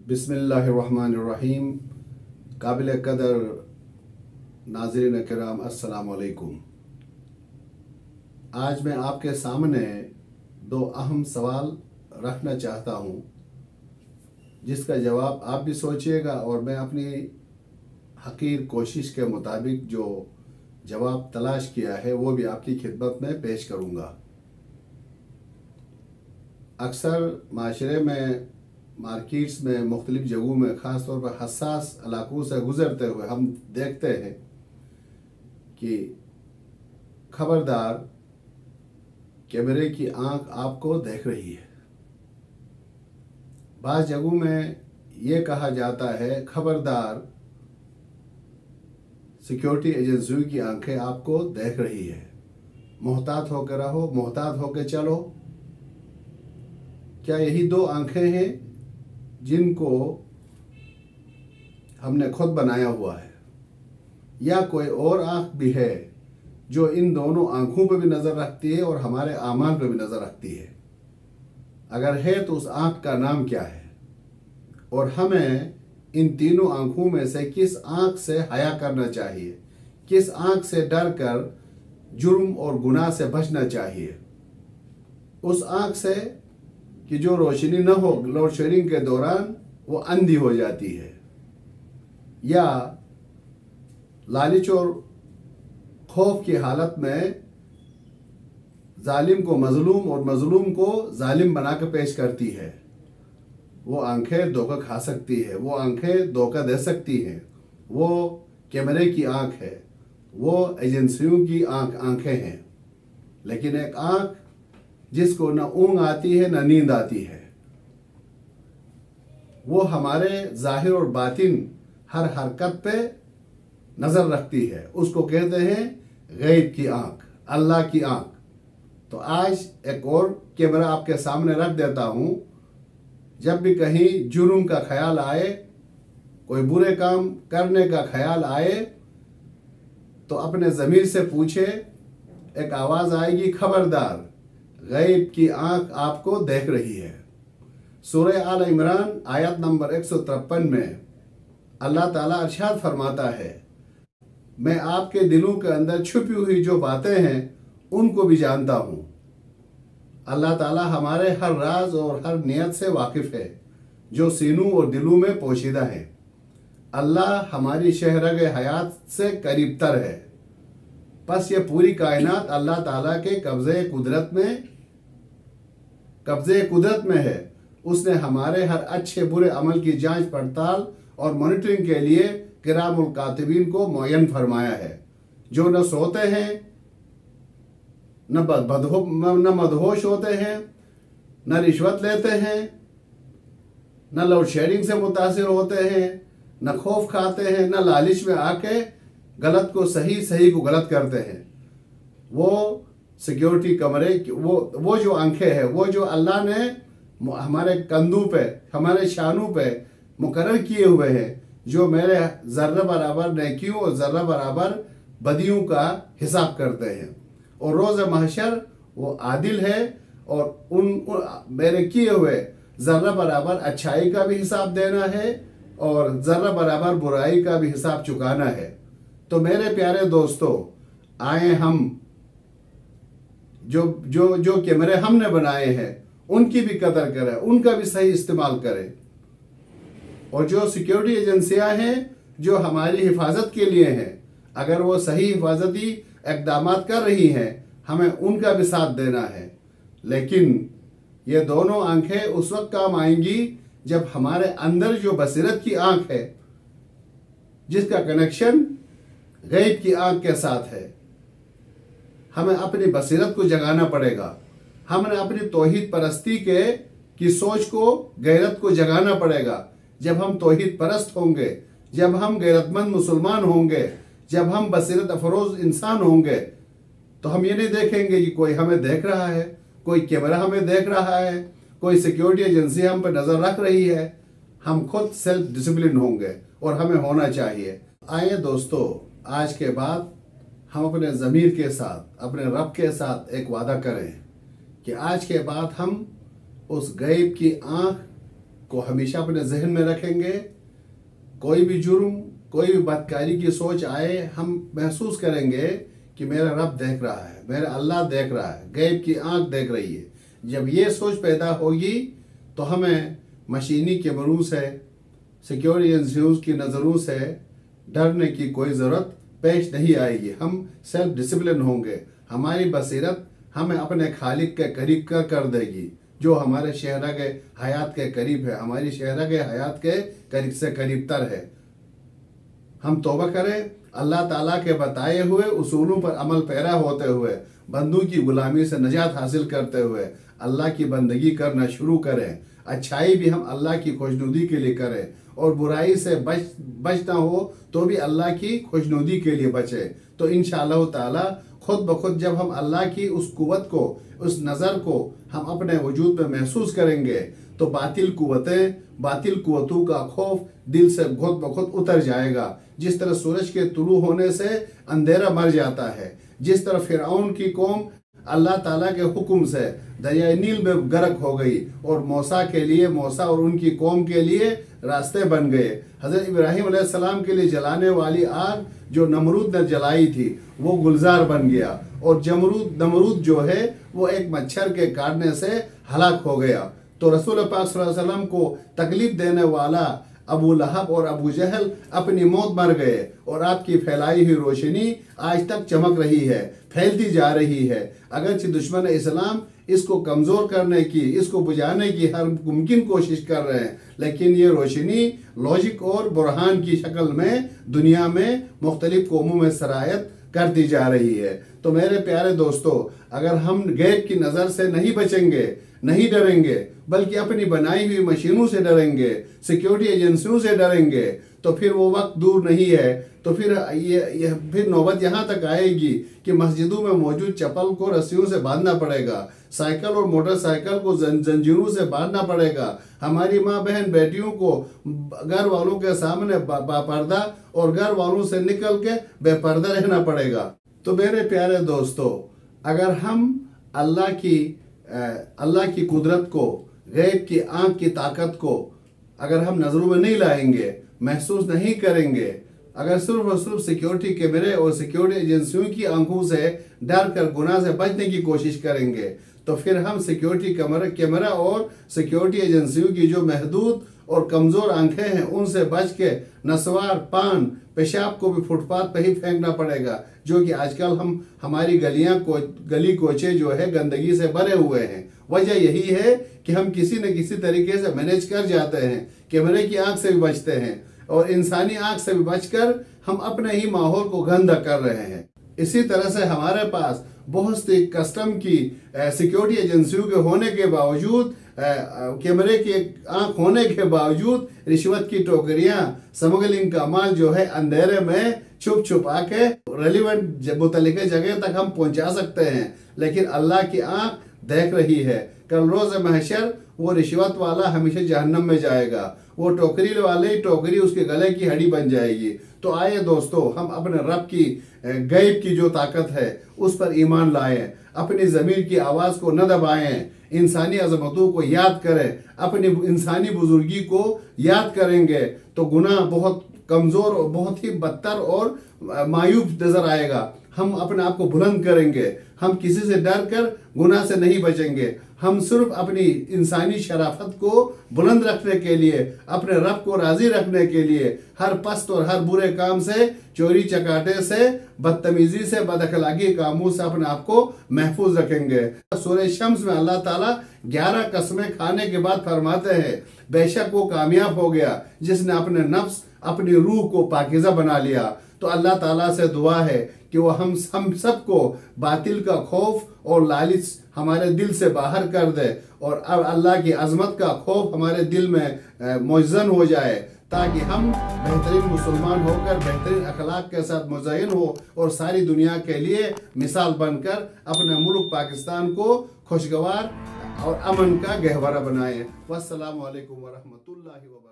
बिस्मिल्लाहिर्रहमानिर्रहीम। काबिल कदर नाज़रीन किराम, अस्सलाम वालेकुम। आज मैं आपके सामने दो अहम सवाल रखना चाहता हूँ, जिसका जवाब आप भी सोचिएगा और मैं अपनी हकीर कोशिश के मुताबिक जो जवाब तलाश किया है वो भी आपकी खिदमत में पेश करूँगा। अक्सर माशरे में, मार्केट्स में, मुख्तलिफ जगहों में, ख़ास तौर पर हसास इलाकों से गुज़रते हुए हम देखते हैं कि खबरदार, कैमरे की आंख आपको देख रही है। बाज़ जगहों में ये कहा जाता है, खबरदार, सिक्योरिटी एजेंसियों की आंखें आपको देख रही है, मोहतात होकर रहो, मोहतात होकर चलो। क्या यही दो आंखें हैं जिनको हमने खुद बनाया हुआ है, या कोई और आंख भी है जो इन दोनों आंखों पर भी नज़र रखती है और हमारे आमाल पर भी नज़र रखती है? अगर है तो उस आंख का नाम क्या है? और हमें इन तीनों आंखों में से किस आंख से हया करना चाहिए, किस आंख से डर कर जुर्म और गुनाह से बचना चाहिए? उस आंख से कि जो रोशनी न हो, लोड शेडिंग के दौरान वो अंधी हो जाती है, या लालच और खौफ की हालत में जालिम को मजलूम और मजलूम को जालिम बना कर पेश करती है। वो आंखें धोखा खा सकती है, वो आंखें धोखा दे सकती हैं। वो कैमरे की आंख है, वो एजेंसियों की आंखें हैं। लेकिन एक आंख जिसको न ऊँग आती है न नींद आती है, वो हमारे जाहिर और बातिन हर हरकत पे नज़र रखती है। उसको कहते हैं गैब की आंख, अल्लाह की आंख। तो आज एक और कैमरा आपके सामने रख देता हूँ। जब भी कहीं जुर्म का ख्याल आए, कोई बुरे काम करने का ख्याल आए, तो अपने ज़मीर से पूछे, एक आवाज़ आएगी, खबरदार, गैब की आंख आपको देख रही है। सूरह आल इमरान आयत नंबर 153 में अल्लाह ताला इरशाद फरमाता है, मैं आपके दिलों के अंदर छुपी हुई जो बातें हैं उनको भी जानता हूँ। अल्लाह ताला हमारे हर राज और हर नियत से वाकिफ़ है, जो सीनों और दिलों में पोशीदा है। अल्लाह हमारी शहरग हयात से करीब तर है। बस ये पूरी कायनात अल्लाह ताला के कब्ज़े कुदरत में है। उसने हमारे हर अच्छे बुरे अमल की जांच पड़ताल और मॉनिटरिंग के लिए किरामुल कातिबीन को मुअय्यन फरमाया है, जो न सोते हैं, न मदहोश होते हैं, न रिश्वत लेते हैं, न लोड शेडिंग से मुतासिर होते हैं, न खौफ खाते हैं, न लालच में आके गलत को सही, सही को गलत करते हैं। वो सिक्योरिटी कमरे, वो जो आंखें हैं, वो जो अल्लाह ने हमारे कंधों पे, हमारे शानों पे मुकर्रर किए हुए हैं, जो मेरे ज़र्रा बराबर नेकियों और ज़र्रा बराबर बदियों का हिसाब करते हैं। और रोज़ महशर वो आदिल है और उन मेरे किए हुए ज़र्रा बराबर अच्छाई का भी हिसाब देना है और ज़र्रा बराबर बुराई का भी हिसाब चुकाना है। तो मेरे प्यारे दोस्तों, आए हम जो कैमरे हमने बनाए हैं उनकी भी कदर करें, उनका भी सही इस्तेमाल करें। और जो सिक्योरिटी एजेंसियां हैं जो हमारी हिफाजत के लिए हैं, अगर वो सही हिफाजती इक़दाम कर रही हैं, हमें उनका भी साथ देना है। लेकिन ये दोनों आंखें उस वक्त काम आएंगी जब हमारे अंदर जो बसीरत की आंख है, जिसका कनेक्शन गैब की आंख के साथ है, हमें अपनी बसीरत को जगाना पड़ेगा। हमने अपनी तौहीद परस्ती की सोच को, गैरत को जगाना पड़ेगा। जब हम तौहीद परस्त होंगे, जब हम गैरतमंद मुसलमान होंगे, जब हम बसीरत अफरोज इंसान होंगे, तो हम ये नहीं देखेंगे कि कोई हमें देख रहा है, कोई कैमरा हमें देख रहा है, कोई सिक्योरिटी एजेंसी हम पर नज़र रख रही है। हम खुद सेल्फ डिसिप्लिन होंगे और हमें होना चाहिए। आइए दोस्तों, आज के बाद हम अपने ज़मीर के साथ, अपने रब के साथ एक वादा करें कि आज के बाद हम उस गैब की आँख को हमेशा अपने जहन में रखेंगे। कोई भी जुर्म, कोई भी बदकारी की सोच आए, हम महसूस करेंगे कि मेरा रब देख रहा है, मेरा अल्लाह देख रहा है, गैब की आंख देख रही है। जब ये सोच पैदा होगी तो हमें मशीनी कैमरों से, सिक्योरिटी एजेंसियों की नज़रों से डरने की कोई ज़रूरत पेश नहीं आएगी। हम सेल्फ डिसिप्लिन होंगे। हमारी बसीरत हमें अपने खालिक के करीब कर देगी, जो हमारे शहरा के हयात के करीब है, हमारी शहरा के हयात के करीब से करीब तर है। हम तौबा करें, अल्लाह ताला के बताए हुए उसूलों पर अमल पैरा होते हुए, बंदों की गुलामी से निजात हासिल करते हुए अल्लाह की बंदगी करना शुरू करें। अच्छाई भी हम अल्लाह की खुशनुदी के लिए करें, और बुराई से बचना हो तो भी अल्लाह की खुशनुदी के लिए बचे। तो इंशाअल्लाह ताला खुद ब खुद जब हम अल्लाह की उस कुव्वत को, उस नज़र को हम अपने वजूद में महसूस करेंगे, तो बातिल कुव्वतों का खौफ दिल से खुद ब खुद उतर जाएगा। जिस तरह सूरज के तुलू होने से अंधेरा मर जाता है, जिस तरह फिरौन की कौम अल्लाह ताला के हुक्म से दरिया नील में गर्क हो गई और मूसा और उनकी कौम के लिए रास्ते बन गए। हज़रत इब्राहीम अलैहिस्सलाम के लिए जलाने वाली आग जो नमरूद ने जलाई थी वो गुलजार बन गया, और नमरूद जो है वो एक मच्छर के काटने से हलाक हो गया। तो रसूल पाक सल्लल्लाहु अलैहि वसल्लम को तकलीफ देने वाला अबू लहब और अबू जहल अपनी मौत मर गए, और आपकी फैलाई हुई रोशनी आज तक चमक रही है, फैलती जा रही है। अगरचे दुश्मन इस्लाम इसको कमज़ोर करने की, इसको बुझाने की हर मुमकिन कोशिश कर रहे हैं, लेकिन ये रोशनी लॉजिक और बुरहान की शक्ल में दुनिया में मुख्तलिफ कौमों में सरायत करती जा रही है। तो मेरे प्यारे दोस्तों, अगर हम गैब की नज़र से नहीं बचेंगे, नहीं डरेंगे, बल्कि अपनी बनाई हुई मशीनों से डरेंगे, सिक्योरिटी एजेंसियों से डरेंगे, तो फिर वो वक्त दूर नहीं है। तो फिर नौबत यहाँ तक आएगी कि मस्जिदों में मौजूद चप्पल को रस्सियों से बांधना पड़ेगा, साइकिल और मोटरसाइकिल को जंजीरों से बांधना पड़ेगा, हमारी माँ बहन बेटियों को घर वालों के सामने बापर्दा और घर वालों से निकल के बेपर्दा रहना पड़ेगा। तो मेरे प्यारे दोस्तों, अगर हम अल्लाह की कुदरत को, गैब की आंख की ताकत को अगर हम नजरों में नहीं लाएंगे, महसूस नहीं करेंगे, अगर सिर्फ और सिर्फ सिक्योरिटी कैमरे और सिक्योरिटी एजेंसियों की आंखों से डर कर गुनाह से बचने की कोशिश करेंगे, तो फिर हम सिक्योरिटी कैमरा और सिक्योरिटी एजेंसियों की जो महदूद और कमज़ोर आंखें हैं उनसे बच के नस्वार, पान, पेशाब को भी फुटपाथ पे ही फेंकना पड़ेगा, जो कि आजकल हमारी गली कोचे जो है गंदगी से भरे हुए हैं। वजह यही है कि हम किसी न किसी तरीके से मैनेज कर जाते हैं, कैमरे की आंख से भी बचते हैं और इंसानी आंख से भी बचकर हम अपने ही माहौल को गंदा कर रहे हैं। इसी तरह से हमारे पास बहुत सी कस्टम की सिक्योरिटी एजेंसियों के होने के बावजूद, कैमरे की आंख होने के बावजूद रिश्वत की टोकरियां, स्मगलिंग का माल जो है अंधेरे में छुप आके रेलिवेंट मुतल्लिका जगह तक हम पहुंचा सकते हैं, लेकिन अल्लाह की आंख देख रही है। कल रोज महशर वो रिश्वत वाला हमेशा जहन्नम में जाएगा, वो टोकरी वाले टोकरी उसके गले की हड्डी बन जाएगी। तो आइए दोस्तों, हम अपने रब की गैब की जो ताकत है उस पर ईमान लाएं, अपनी ज़मीर की आवाज़ को न दबाएं, इंसानी अजमतों को याद करें, अपनी इंसानी बुजुर्गी को याद करेंगे तो गुनाह बहुत कमज़ोर और बहुत ही बदतर और मायूब नज़र आएगा। हम अपने आप को बुलंद करेंगे, हम किसी से डर कर गुनाह से नहीं बचेंगे, हम सिर्फ अपनी इंसानी शराफत को बुलंद रखने के लिए, अपने रब को राजी रखने के लिए हर पस्त और हर बुरे काम से, चोरी चकाटे से, बदतमीजी से, बदअखलाकी कामों से अपने आप को महफूज रखेंगे। सूरह शम्स में अल्लाह ताला 11 कसमें खाने के बाद फरमाते हैं, बेशक वो कामयाब हो गया जिसने अपने नफ्स, अपनी रूह को पाकीज़ा बना लिया। तो अल्लाह ताला से दुआ है कि वो हम सबको बातिल का खौफ और लालच हमारे दिल से बाहर कर दे, और अब अल्लाह की अजमत का खौफ हमारे दिल में मुअज़्ज़न हो जाए, ताकि हम बेहतरीन मुसलमान होकर बेहतरीन अखलाक के साथ मुज़य्यन हो और सारी दुनिया के लिए मिसाल बनकर अपने मुल्क पाकिस्तान को खुशगवार और अमन का गहवरा बनाए। वस्सलामु अलैकुम वरहमतुल्लाहि व बरकातहू।